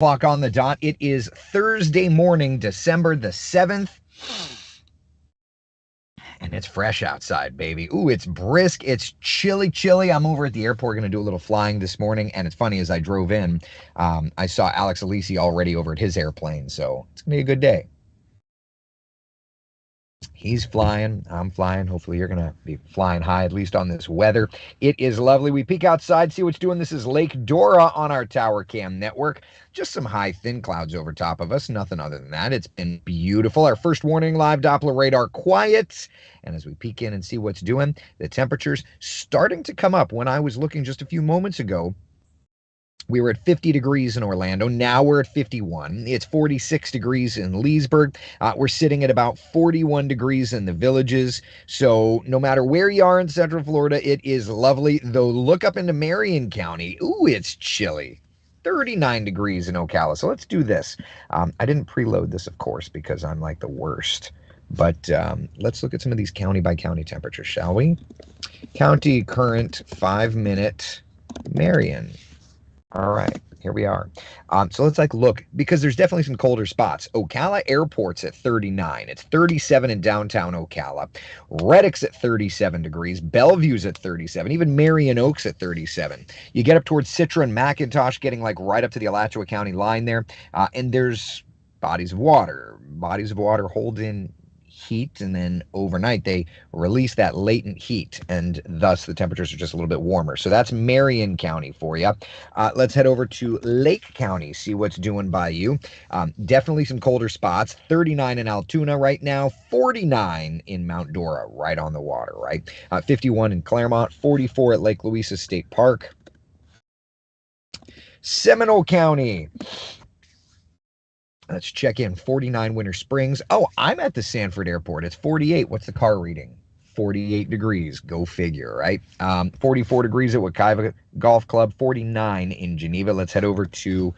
Clock on the dot. It is Thursday morning, December the 7th. And it's fresh outside, baby. Ooh, it's brisk. It's chilly. I'm over at the airport, going to do a little flying this morning. And it's funny, as I drove in, I saw Alex Alisi already over at his airplane. So it's going to be a good day. He's flying. I'm flying. Hopefully, you're going to be flying high, at least on this weather. It is lovely. We peek outside, see what's doing. This is Lake Dora on our Tower Cam network. Just some high, thin clouds over top of us. Nothing other than that. It's been beautiful. Our first warning, live Doppler radar quiet. And as we peek in and see what's doing, the temperature's starting to come up. When I was looking just a few moments ago, we were at 50 degrees in Orlando. Now we're at 51. It's 46 degrees in Leesburg. We're sitting at about 41 degrees in the Villages. So no matter where you are in Central Florida, it is lovely. Though look up into Marion County. Ooh, it's chilly. 39 degrees in Ocala. So let's do this. I didn't preload this, of course, because I'm like the worst. But let's look at some of these county by county temperatures, shall we? County current 5-minute Marion. All right, here we are. So let's look, because there's definitely some colder spots. Ocala Airport's at 39. It's 37 in downtown Ocala. Reddick's at 37 degrees. Bellevue's at 37. Even Marion Oaks at 37. You get up towards Citra and McIntosh, getting right up to the Alachua County line there. And there's bodies of water. Bodies of water hold in heat, and then overnight they release that latent heat, and thus the temperatures are just a little bit warmer. So that's Marion County for you. Let's head over to Lake County, see what's doing by you. Definitely some colder spots. 39 in Altoona right now, 49 in Mount Dora, right on the water, right? 51 in Claremont, 44 at Lake Louisa State Park. Seminole County. Let's check in. 49 Winter Springs. Oh, I'm at the Sanford Airport. It's 48. What's the car reading? 48 degrees. Go figure, right? 44 degrees at Wekiva Golf Club. 49 in Geneva. Let's head over to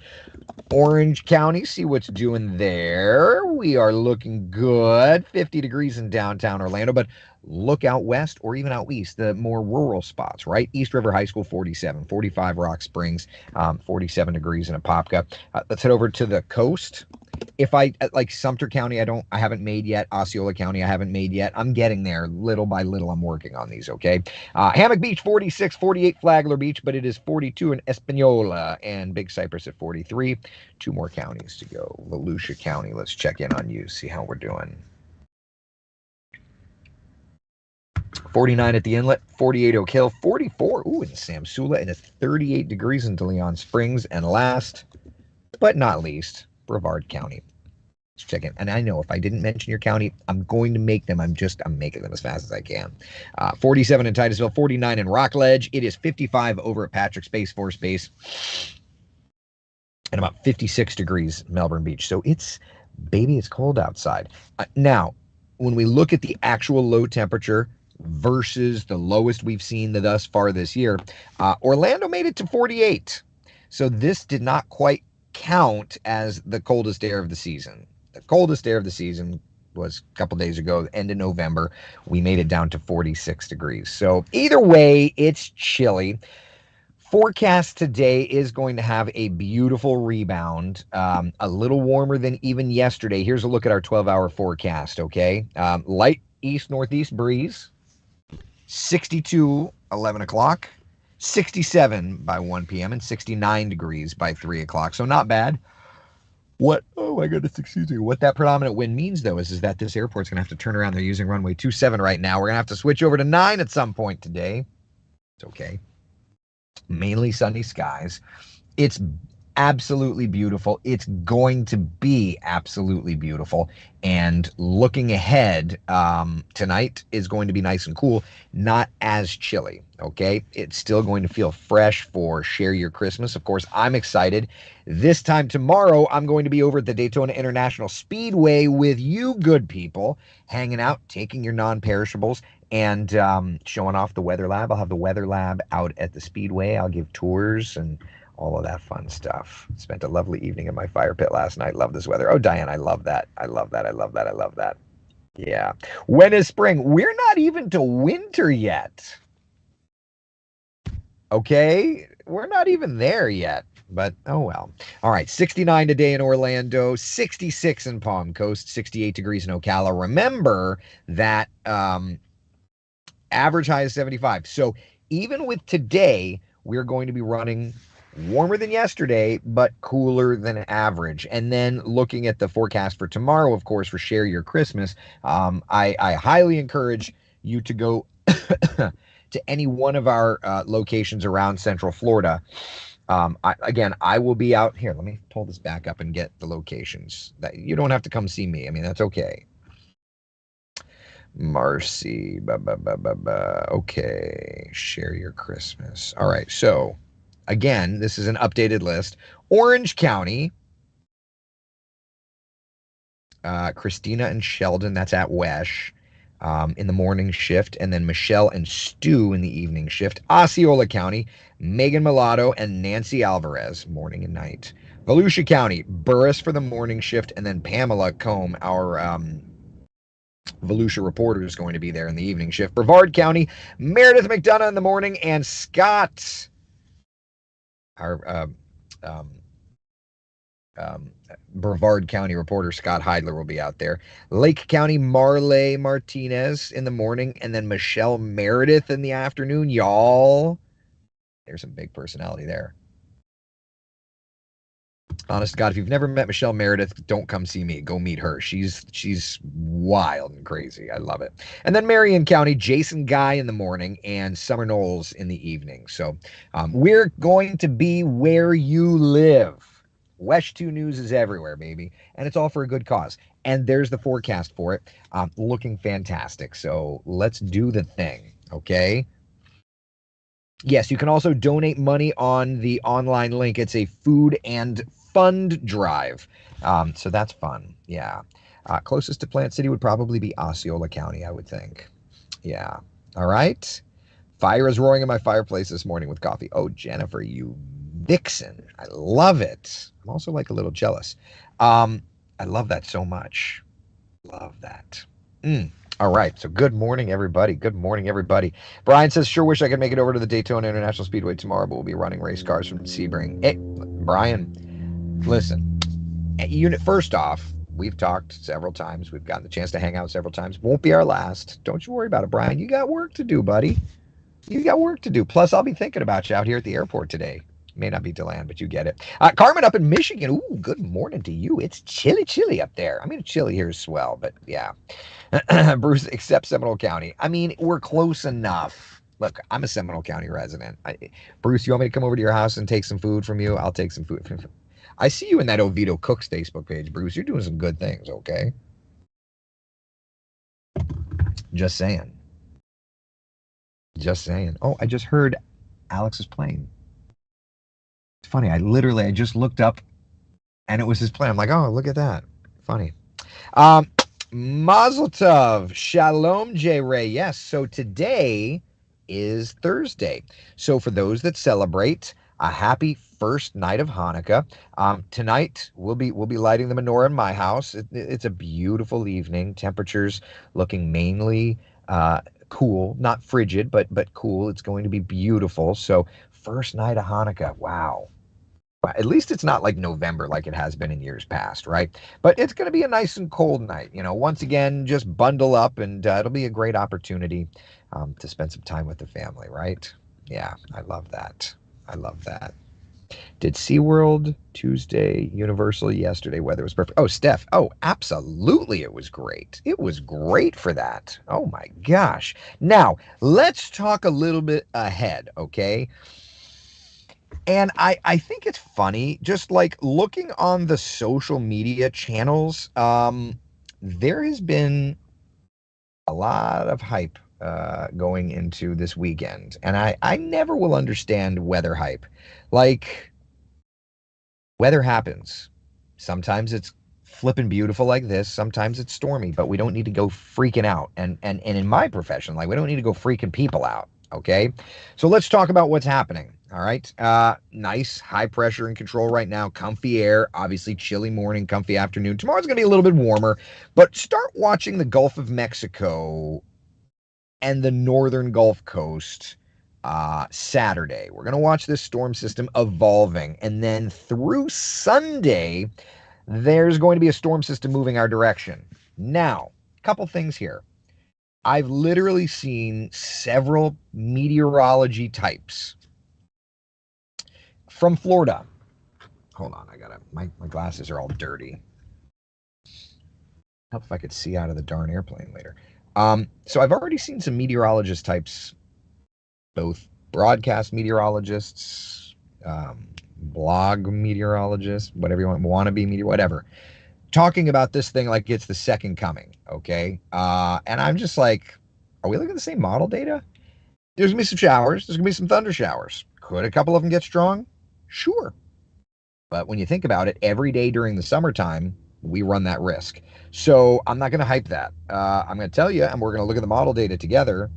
Orange County, see what's doing there. We are looking good. 50 degrees in downtown Orlando, but look out west or even out east, the more rural spots, right? East River High School, 47, 45 Rock Springs, 47 degrees in Apopka. Let's head over to the coast. If I like Sumter County, I haven't made yet. Osceola County, I haven't made yet. I'm getting there little by little. I'm working on these, okay? Hammock Beach, 46, 48 Flagler Beach, but it is 42 in Espanola, and Big Cypress at 43. Two more counties to go. Volusia County, let's check in on you, see how we're doing. 49 at the Inlet, 48 Oak Hill, 44, in Samsula, and it's 38 degrees in DeLeon Springs. And last, but not least, Brevard County. Let's check in. And I know if I didn't mention your county, I'm going to make them. I'm making them as fast as I can. 47 in Titusville, 49 in Rockledge. It is 55 over at Patrick Space Force Base. And about 56 degrees Melbourne Beach. So it's cold outside. Now, when we look at the actual low temperature versus the lowest we've seen thus far this year, Orlando made it to 48. So this did not quite count as the coldest air of the season. The coldest air of the season was a couple days ago, end of November. We made it down to 46 degrees. So either way, it's chilly. Forecast today is going to have a beautiful rebound, a little warmer than even yesterday. Here's a look at our 12-hour forecast, okay? Light east-northeast breeze, 62, 11 o'clock, 67 by 1 p.m., and 69 degrees by 3 o'clock. So not bad. What that predominant wind means, though, is that this airport's going to have to turn around. They're using runway 27 right now. We're going to have to switch over to 9 at some point today. It's okay. Mainly sunny skies. It's absolutely beautiful. It's going to be absolutely beautiful. And looking ahead, tonight is going to be nice and cool, not as chilly, okay? It's still going to feel fresh for Share Your Christmas. Of course, I'm excited. This time tomorrow, I'm going to be over at the Daytona International Speedway with you good people, hanging out, taking your non-perishables, and showing off the weather lab. I'll have the weather lab out at the Speedway. I'll give tours and all of that fun stuff. Spent a lovely evening in my fire pit last night. Love this weather. Oh, Diane, I love that. I love that. Yeah. When is spring? We're not even to winter yet. Okay? We're not even there yet. But oh well. All right, 69 today in Orlando, 66 in Palm Coast, 68 degrees in Ocala. Remember that average high is 75. So even with today, we're going to be running warmer than yesterday, but cooler than average. And then looking at the forecast for tomorrow, of course, for Share Your Christmas, I highly encourage you to go to any one of our locations around Central Florida. I will be out here. Let me pull this back up and get the locations. That you don't have to come see me. I mean, that's okay. Marcy, okay, Share Your Christmas. All right, so again, this is an updated list. Orange County, Christina and Sheldon, that's at Wesh, in the morning shift, and then Michelle and Stu in the evening shift. Osceola County, Megan Mulatto and Nancy Alvarez, morning and night. Volusia County, Burris for the morning shift, and then Pamela Combe, our Volusia reporter, is going to be there in the evening shift. Brevard County, Meredith McDonough in the morning, and Scott, our Brevard County reporter Scott Heidler will be out there. Lake County, Marley Martinez in the morning, and then Michelle Meredith in the afternoon. Y'all, there's some big personality there. Honest to God, if you've never met Michelle Meredith, don't come see me. Go meet her. She's wild and crazy. I love it. And then Marion County, Jason Guy in the morning and Summer Knowles in the evening. So we're going to be where you live. Wesh 2 News is everywhere, baby. And it's all for a good cause. And there's the forecast for it. Looking fantastic. So let's do the thing, okay? Yes, you can also donate money on the online link. It's a food and fund drive. So that's fun. Yeah. Closest to Plant City would probably be Osceola County, I would think. Yeah. All right. Fire is roaring in my fireplace this morning with coffee. Oh, Jennifer, you vixen. I love it. I'm also like a little jealous. I love that so much. Love that. All right. So good morning, everybody. Good morning, everybody. Brian says, sure wish I could make it over to the Daytona International Speedway tomorrow, but we'll be running race cars from Sebring. Hey, Brian, listen, first off, we've talked several times. We've gotten the chance to hang out several times. Won't be our last. Don't you worry about it, Brian. You got work to do, buddy. You got work to do. Plus, I'll be thinking about you out here at the airport today. May not be DeLand, but you get it. Carmen up in Michigan. Ooh, good morning to you. It's chilly up there. I mean, chilly here is swell, but yeah. Bruce, except Seminole County. I mean, we're close enough. Look, I'm a Seminole County resident. Bruce, you want me to come over to your house and take some food from you? I'll take some food from you. I see you in that Oviedo Cooks Facebook page, Bruce. You're doing some good things, okay? Just saying. Just saying. Oh, I just heard Alex's plane. It's funny. I just looked up and it was his plane. I'm like, oh, look at that. Funny. Mazel tov. Shalom, J. Ray. Yes. So today is Thursday. So for those that celebrate, a happy first night of Hanukkah. Tonight we'll be lighting the menorah in my house. It's a beautiful evening. Temperatures looking mainly cool, not frigid, but cool. It's going to be beautiful. So first night of Hanukkah. Wow. At least it's not like November like it has been in years past, right? But it's going to be a nice and cold night. Once again, just bundle up and it'll be a great opportunity to spend some time with the family, right? Yeah, I love that. I love that. Did SeaWorld Tuesday, Universal yesterday, weather was perfect. Oh, Steph. Oh, absolutely. It was great. It was great for that. Oh my gosh. Now, let's talk a little bit ahead, okay? And I think it's funny, just like looking on the social media channels, there has been a lot of hype going into this weekend. And I never will understand weather hype. Like, weather happens. Sometimes it's flipping beautiful like this. Sometimes it's stormy, but we don't need to go freaking out. And in my profession, like, we don't need to go freaking people out. Okay. So let's talk about what's happening. All right. Nice high pressure and control right now. Comfy air, obviously chilly morning, comfy afternoon. Tomorrow's going to be a little bit warmer, but start watching the Gulf of Mexico and the northern Gulf Coast Saturday. We're going to watch this storm system evolving. And then through Sunday, there's going to be a storm system moving our direction. Now, a couple things here. I've literally seen several meteorology types from Florida. Hold on, my glasses are all dirty. Help if I could see out of the darn airplane later. So I've already seen some meteorologist types, both broadcast meteorologists, blog meteorologists, whatever you want, wannabe meteor, whatever, talking about this thing like it's the second coming, okay? And I'm just like, are we looking at the same model data? There's going to be some showers. There's going to be some thunder showers. Could a couple of them get strong? Sure. But when you think about it, every day during the summertime, we run that risk. So I'm not going to hype that. I'm going to tell you, and we're going to look at the model data together.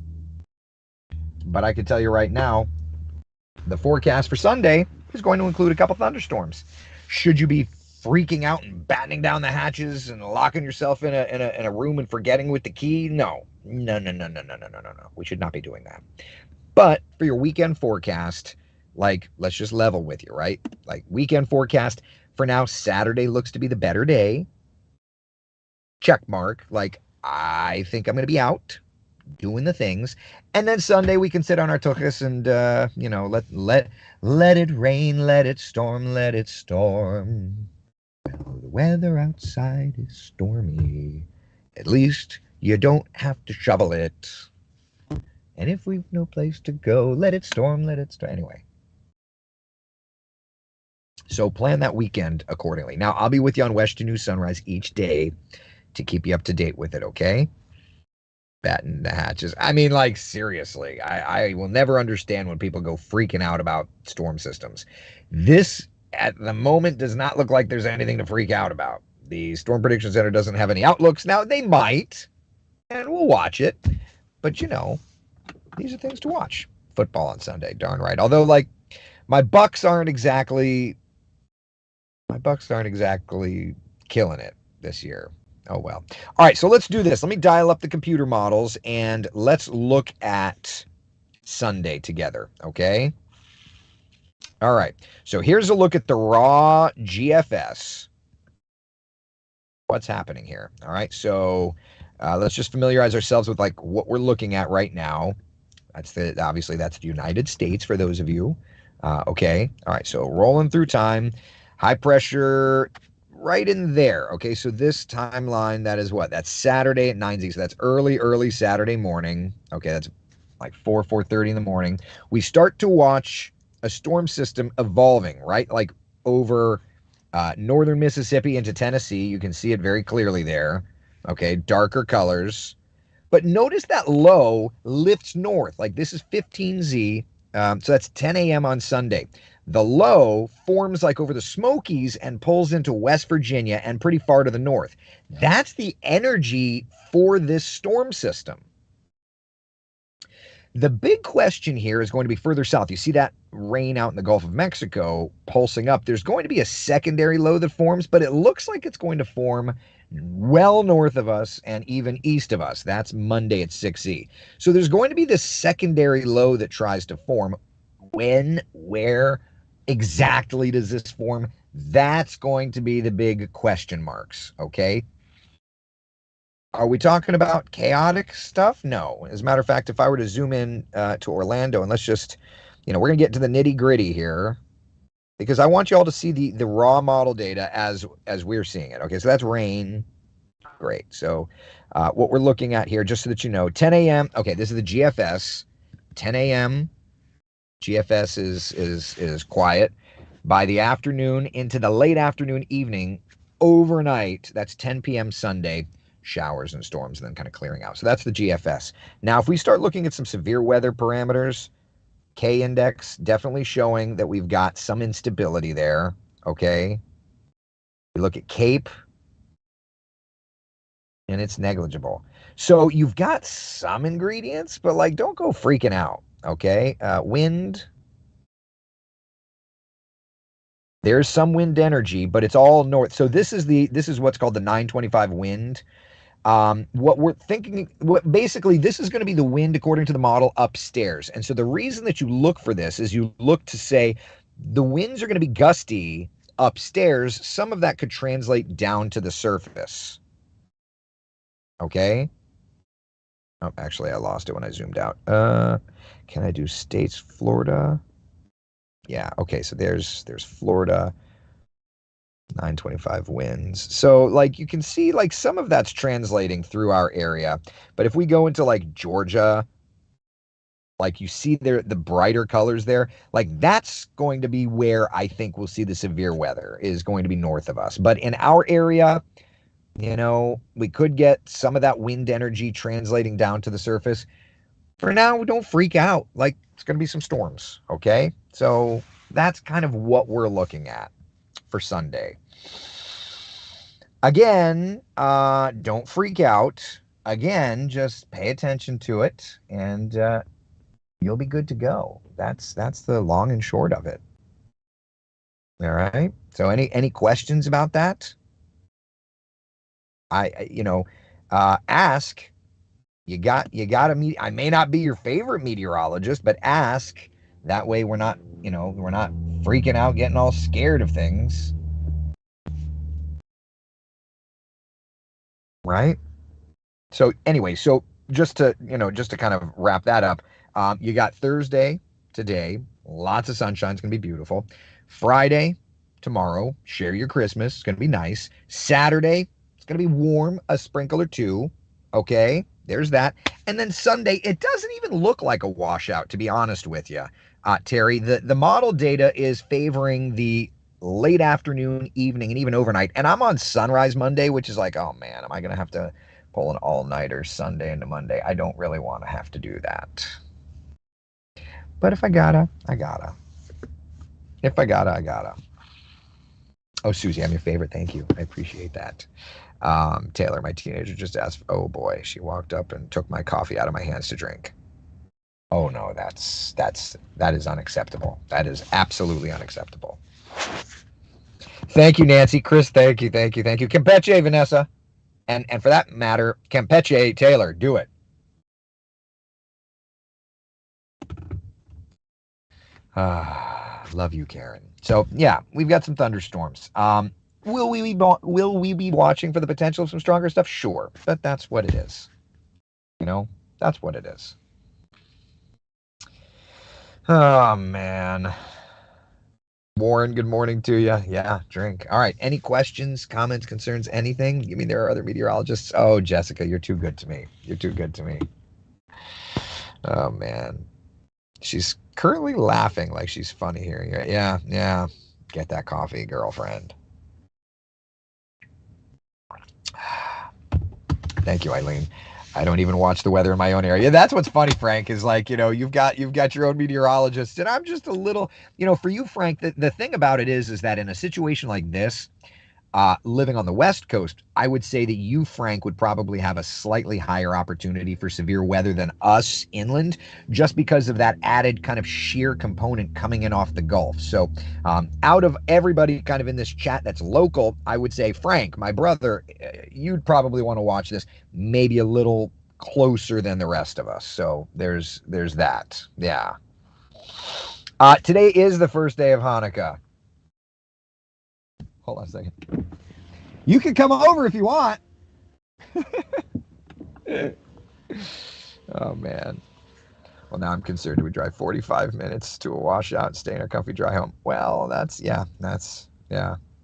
But I can tell you right now, the forecast for Sunday is going to include a couple thunderstorms. Should you be freaking out and battening down the hatches and locking yourself in a room and forgetting with the key? No. We should not be doing that. But for your weekend forecast, like, let's just level with you, right? Like, weekend forecast, for now, Saturday looks to be the better day. Check mark. Like, I think I'm going to be out doing the things. And then Sunday we can sit on our tuchus and, let it rain, let it storm, let it storm. Well, the weather outside is stormy. At least you don't have to shovel it. And if we've no place to go, let it storm, let it storm. Anyway. So plan that weekend accordingly. Now, I'll be with you on West to New Sunrise each day to keep you up to date with it, okay? Batten the hatches. I mean, like, seriously, I will never understand when people go freaking out about storm systems. This, at the moment, does not look like there's anything to freak out about. The Storm Prediction Center doesn't have any outlooks. Now, they might, and we'll watch it. But, these are things to watch. Football on Sunday, darn right. Although, like, my Bucks aren't exactly killing it this year. Oh, well. All right, so let's do this. Let me dial up the computer models, and let's look at Sunday together, okay? All right, so here's a look at the raw GFS. What's happening here? All right, so let's just familiarize ourselves with, like, what we're looking at right now. Obviously, that's the United States for those of you. Okay, all right, so rolling through time. High pressure right in there. Okay, so this timeline, that is what? That's Saturday at 9Z. So that's early Saturday morning. Okay, that's like 4:30 in the morning. We start to watch a storm system evolving, right? Like over northern Mississippi into Tennessee. You can see it very clearly there. Okay, darker colors. But notice that low lifts north. Like this is 15Z. So that's 10 a.m. on Sunday. The low forms like over the Smokies and pulls into West Virginia and pretty far to the north. That's the energy for this storm system. The big question here is going to be further south. You see that rain out in the Gulf of Mexico pulsing up. There's going to be a secondary low that forms, but it looks like it's going to form well north of us and even east of us. That's Monday at 6E. So there's going to be this secondary low that tries to form. When, where exactly does this form? That's going to be the big question marks, okay? Are we talking about chaotic stuff? No. As a matter of fact, if I were to zoom in to Orlando, and let's just, we're going to get to the nitty gritty here, because I want you all to see the raw model data as we're seeing it. Okay, so that's rain. Great. So what we're looking at here, just so that you know, 10 a.m. Okay, this is the GFS. 10 a.m. GFS is quiet. By the afternoon into the late afternoon, evening, overnight, that's 10 p.m. Sunday, showers and storms, and then kind of clearing out. So that's the GFS. Now, if we start looking at some severe weather parameters, K index definitely showing that we've got some instability there, okay? We look at Cape, and it's negligible. So you've got some ingredients, but, like, don't go freaking out, okay? Wind. There's some wind energy, but it's all north. So this is what's called the 925 wind. What we're thinking, what basically this is going to be the wind according to the model upstairs. And so the reason that you look for this is you look to say the winds are going to be gusty upstairs. Some of that could translate down to the surface. Okay. Oh, actually, I lost it when I zoomed out. Can I do states? Florida. Yeah. Okay. So there's Florida. 925 winds. So like you can see like some of that's translating through our area. But if we go into like Georgia, like you see there the brighter colors there, like that's going to be where I think we'll see the severe weather is going to be north of us. But in our area, we could get some of that wind energy translating down to the surface. For now, don't freak out. Like it's going to be some storms, okay? So that's kind of what we're looking at for Sunday. Again, don't freak out. Again, just pay attention to it, and you'll be good to go. That's the long and short of it. All right. So any questions about that? Ask. You got to meet. I may not be your favorite meteorologist, but ask. That way we're not freaking out, getting all scared of things, right? So anyway, so just to kind of wrap that up, you got Thursday today, lots of sunshine, it's gonna be beautiful. Friday, tomorrow, share your Christmas, it's gonna be nice. Saturday, it's gonna be warm, a sprinkle or two. Okay, there's that. And then Sunday, it doesn't even look like a washout, to be honest with you, Terry. The model data is favoring the late afternoon, evening, and even overnight. And I'm on sunrise Monday, which is like, oh man, am I gonna have to pull an all-nighter Sunday into Monday? I don't really want to have to do that. But if I gotta, I gotta. If I gotta, I gotta. Oh, Susie, I'm your favorite. Thank you. I appreciate that. Taylor, my teenager, just asked, oh boy, she walked up and took my coffee out of my hands to drink. Oh no, that is unacceptable. That is absolutely unacceptable. Thank you, Nancy. Chris, thank you, thank you, thank you. Campeche, Vanessa. And for that matter, Campeche, Taylor, do it. Love you, Karen. So yeah, we've got some thunderstorms. Will we be watching for the potential of some stronger stuff? Sure, but that's what it is. You know, that's what it is. Oh man, Warren, good morning to you. Yeah, drink. All right. Any questions, comments, concerns, anything? You mean there are other meteorologists? Oh, Jessica, you're too good to me. You're too good to me. Oh man, she's currently laughing like she's funny hearing it. Yeah, yeah. Get that coffee, girlfriend. Thank you, Eileen. I don't even watch the weather in my own area. That's what's funny, Frank, is like, you've got your own meteorologist, and I'm just a little, for you, Frank, the thing about it is that in a situation like this, living on the West Coast, I would say that you, Frank, would probably have a slightly higher opportunity for severe weather than us inland, just because of that added kind of sheer component coming in off the Gulf. So, out of everybody kind of in this chat that's local, I would say, Frank, my brother, you'd probably want to watch this maybe a little closer than the rest of us. So there's that. Yeah. Today is the first day of Hanukkah. Hold on a second. You can come over if you want. Oh man. Well, now I'm concerned. Do we drive 45 minutes to a washout and stay in a comfy dry home? Well, yeah.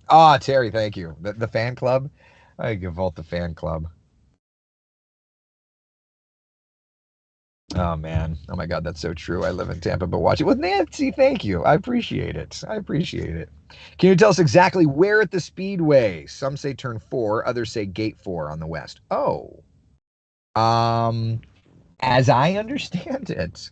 Ah, Terry, thank you. The fan club. I give Volt the fan club. Oh man. Oh my God, that's so true. I live in Tampa, but watch it with Nancy. Thank you. I appreciate it. I appreciate it. Can you tell us exactly where at the speedway? Some say turn 4, others say gate 4 on the west. Oh. Um, as I understand it.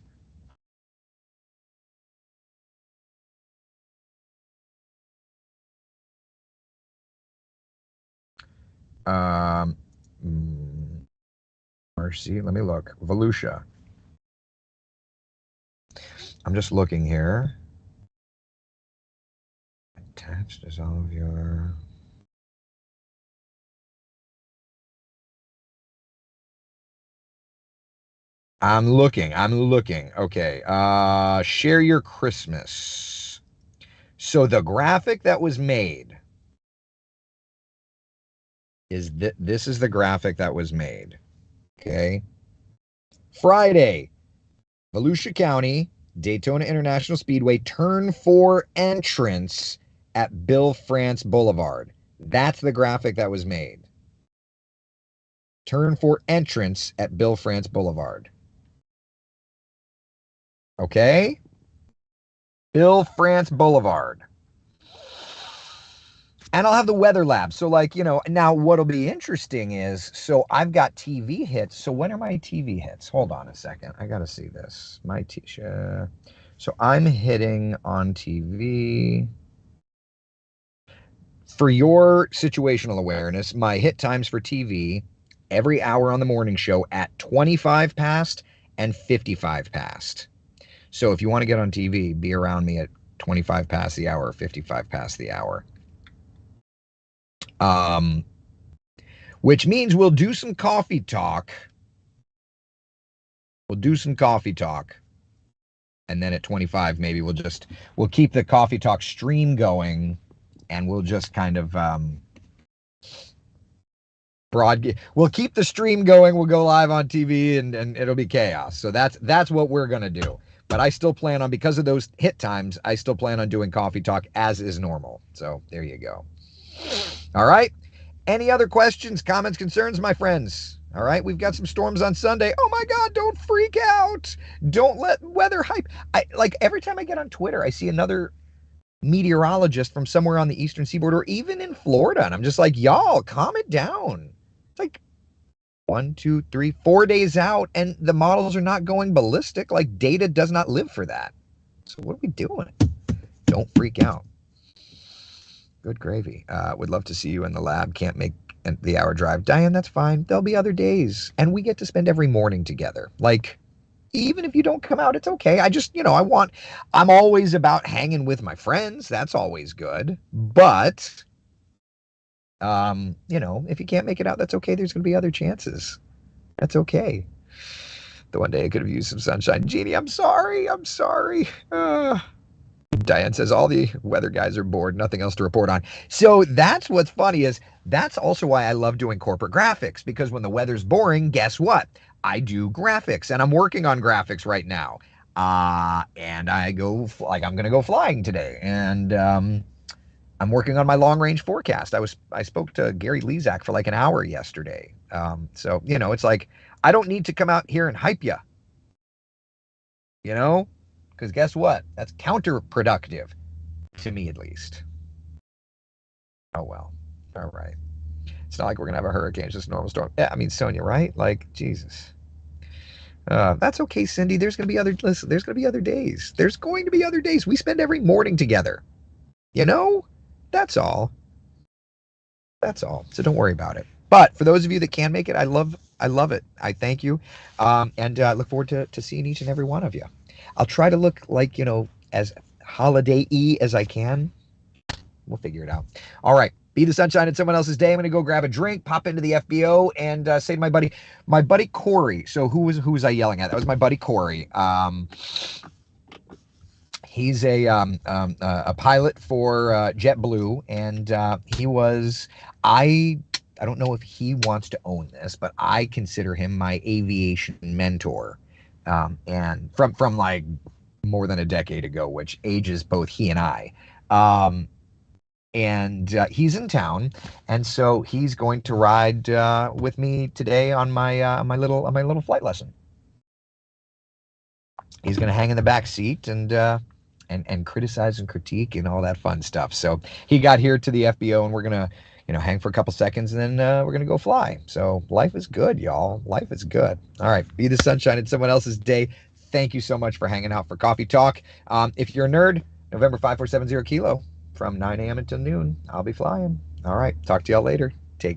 Um, mm, Mercy, let me look. Volusia. I'm just looking here. Attached is all of your. I'm looking. Okay. Share your Christmas. So the graphic that was made is this is the graphic that was made. Okay. Friday, Volusia County, Daytona International Speedway, turn 4 entrance at Bill France Boulevard. That's the graphic that was made. Turn 4 entrance at Bill France Boulevard. Okay? Bill France Boulevard. And I'll have the weather lab. So, like, now what'll be interesting is, so I've got TV hits. So when are my TV hits? Hold on a second. I got to see this. So I'm hitting on TV. For your situational awareness, my hit times for TV every hour on the morning show at 25 past and 55 past. So if you want to get on TV, be around me at 25 past the hour or 55 past the hour. Which means we'll do some coffee talk. And then at 25, maybe we'll keep the coffee talk stream going, and we'll just kind of we'll keep the stream going. We'll go live on TV, and it'll be chaos. So that's what we're gonna do. But I still plan on, because of those hit times, I still plan on doing coffee talk as is normal. So there you go. All right. Any other questions, comments, concerns, my friends? All right, we've got some storms on Sunday. Oh my God, don't freak out. Don't let weather hype. Like every time I get on Twitter, I see another meteorologist from somewhere on the eastern seaboard or even in Florida. And I'm just like, y'all, calm it down. It's like 1, 2, 3, 4 days out, and the models are not going ballistic. Like, data does not live for that. So what are we doing? Don't freak out. Good gravy. Would love to see you in the lab. Can't make the hour drive. Diane, that's fine. There'll be other days. And we get to spend every morning together. Like, even if you don't come out, it's okay. I just, I'm always about hanging with my friends. That's always good. But, if you can't make it out, that's okay. There's going to be other chances. That's okay. The one day I could have used some sunshine. Jeannie, I'm sorry. Diane says all the weather guys are bored, nothing else to report on. So that's what's funny, is that's also why I love doing corporate graphics, because when the weather's boring, guess what? I do graphics, and I'm working on graphics right now. And I'm going to go flying today, and I'm working on my long range forecast. I spoke to Gary Lezak for like an hour yesterday. So it's like, I don't need to come out here and hype you. Because guess what? That's counterproductive, to me at least. Oh, well. All right. It's not like we're going to have a hurricane. It's just a normal storm. Yeah, I mean, Sonia, right? Like, Jesus. That's okay, Cindy. There's going to be other days. There's going to be other days. We spend every morning together. That's all. So don't worry about it. But for those of you that can make it, I love it. I thank you. And look forward to seeing each and every one of you. I'll try to look like, as holiday-y as I can. We'll figure it out. All right. Be the sunshine in someone else's day. I'm going to go grab a drink, pop into the FBO, and say to my buddy Corey. So who was I yelling at? That was my buddy Corey. He's a pilot for JetBlue, and he was, I don't know if he wants to own this, but I consider him my aviation mentor. And from like more than a decade ago, which ages both he and I. And he's in town, and so he's going to ride with me today on my little flight lesson. He's going to hang in the back seat and criticize and critique and all that fun stuff. So he got here to the FBO, and we're going to hang for a couple seconds, and then we're going to go fly. So life is good, y'all. Life is good. All right. Be the sunshine in someone else's day. Thank you so much for hanging out for Coffee Talk. If you're a nerd, November 5470 Kilo from 9 a.m. until noon, I'll be flying. All right. Talk to y'all later.